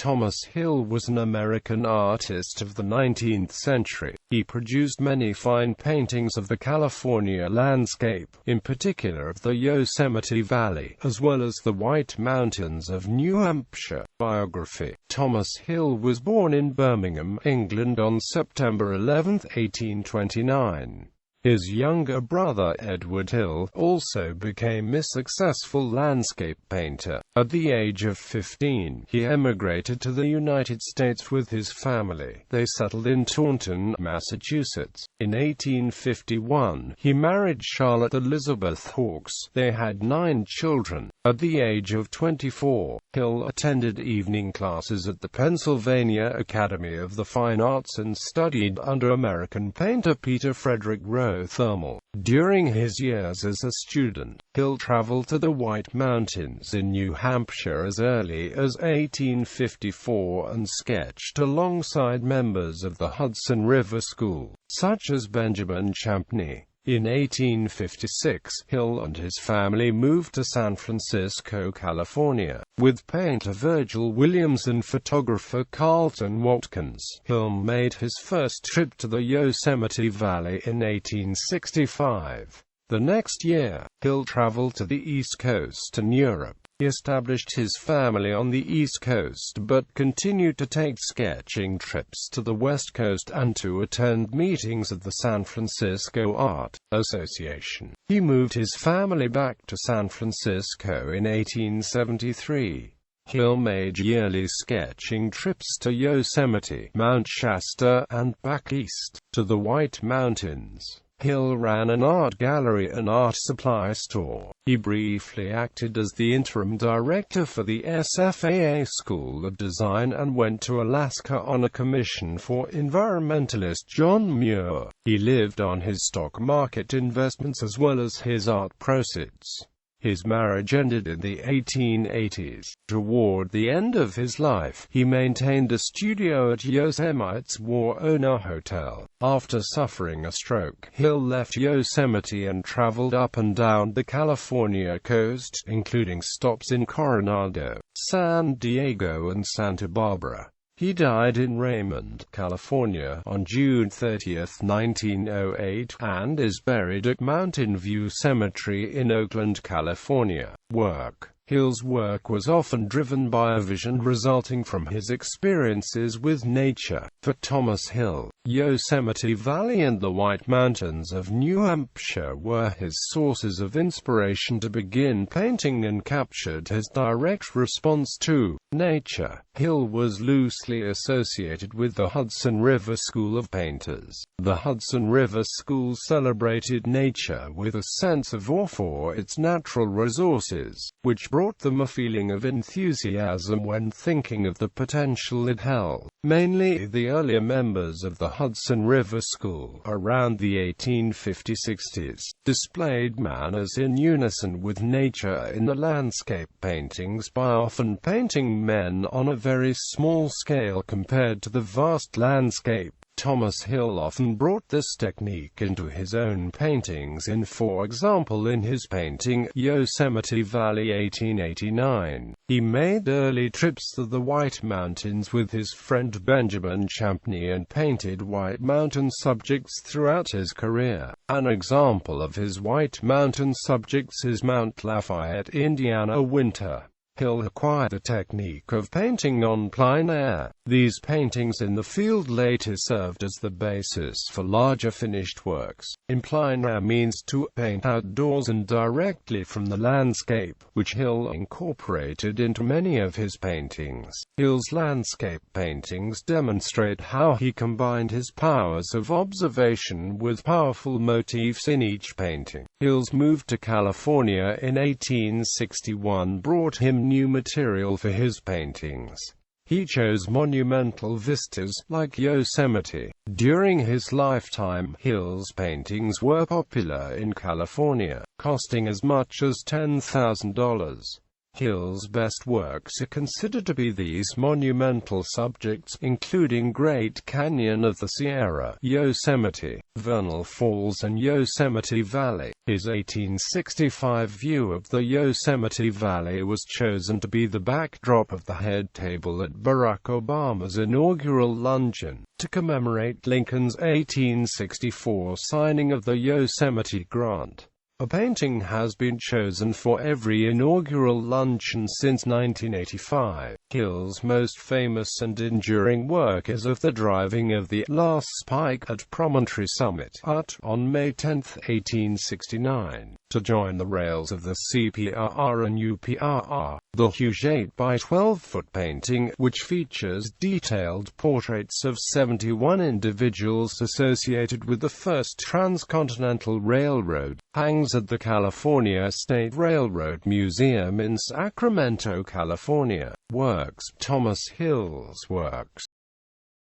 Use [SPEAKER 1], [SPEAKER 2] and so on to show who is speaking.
[SPEAKER 1] Thomas Hill was an American artist of the 19th century. He produced many fine paintings of the California landscape, in particular of the Yosemite Valley, as well as the White Mountains of New Hampshire. Biography. Thomas Hill was born in Birmingham, England on September 11, 1829. His younger brother Edward Hill also became a successful landscape painter. At the age of 15, he emigrated to the United States with his family. They settled in Taunton, Massachusetts. In 1851, he married Charlotte Elizabeth Hawkes. They had 9 children. At the age of 24, Hill attended evening classes at the Pennsylvania Academy of the Fine Arts and studied under American painter Peter Frederick Rowe Thermal. During his years as a student, Hill traveled to the White Mountains in New Hampshire as early as 1854 and sketched alongside members of the Hudson River School, such as Benjamin Champney. In 1856, Hill and his family moved to San Francisco, California, with painter Virgil Williams and photographer Carlton Watkins. Hill made his first trip to the Yosemite Valley in 1865. The next year, Hill traveled to the East Coast and Europe. He established his family on the East Coast but continued to take sketching trips to the West Coast and to attend meetings of the San Francisco Art Association. He moved his family back to San Francisco in 1873. Hill made yearly sketching trips to Yosemite, Mount Shasta, and back east, to the White Mountains. Hill ran an art gallery and art supply store. He briefly acted as the interim director for the SFAA School of Design and went to Alaska on a commission for environmentalist John Muir. He lived on his stock market investments as well as his art proceeds. His marriage ended in the 1880s. Toward the end of his life, he maintained a studio at Yosemite's War Owner Hotel. After suffering a stroke, Hill left Yosemite and traveled up and down the California coast, including stops in Coronado, San Diego and Santa Barbara. He died in Raymond, California, on June 30, 1908, and is buried at Mountain View Cemetery in Oakland, California. Work. Hill's work was often driven by a vision resulting from his experiences with nature. For Thomas Hill, Yosemite Valley and the White Mountains of New Hampshire were his sources of inspiration to begin painting and captured his direct response to nature. Hill was loosely associated with the Hudson River School of Painters. The Hudson River School celebrated nature with a sense of awe for its natural resources, which brought them a feeling of enthusiasm when thinking of the potential it held. Mainly the earlier members of the Hudson River School, around the 1850s, displayed manners in unison with nature in the landscape paintings by often painting men on a very small scale compared to the vast landscape. Thomas Hill often brought this technique into his own paintings for example in his painting, Yosemite Valley 1889. He made early trips to the White Mountains with his friend Benjamin Champney and painted White Mountain subjects throughout his career. An example of his White Mountain subjects is Mount Lafayette, Indiana winter. Hill acquired the technique of painting on plein air. These paintings in the field later served as the basis for larger finished works. In plein air means to paint outdoors and directly from the landscape, which Hill incorporated into many of his paintings. Hill's landscape paintings demonstrate how he combined his powers of observation with powerful motifs in each painting. Hill's move to California in 1861 brought him new material for his paintings. He chose monumental vistas, like Yosemite. During his lifetime, Hill's paintings were popular in California, costing as much as $10,000. Hill's best works are considered to be these monumental subjects, including Great Canyon of the Sierra, Yosemite, Vernal Falls and Yosemite Valley. His 1865 view of the Yosemite Valley was chosen to be the backdrop of the head table at Barack Obama's inaugural luncheon, to commemorate Lincoln's 1864 signing of the Yosemite Grant. A painting has been chosen for every inaugural luncheon since 1985. Hill's most famous and enduring work is of the driving of the last spike at Promontory Summit, Hut, on May 10, 1869, to join the rails of the CPRR and UPRR. The huge 8 by 12-foot painting, which features detailed portraits of 71 individuals associated with the first transcontinental railroad, hangs at the California State Railroad Museum in Sacramento, California. Works. Thomas Hill's works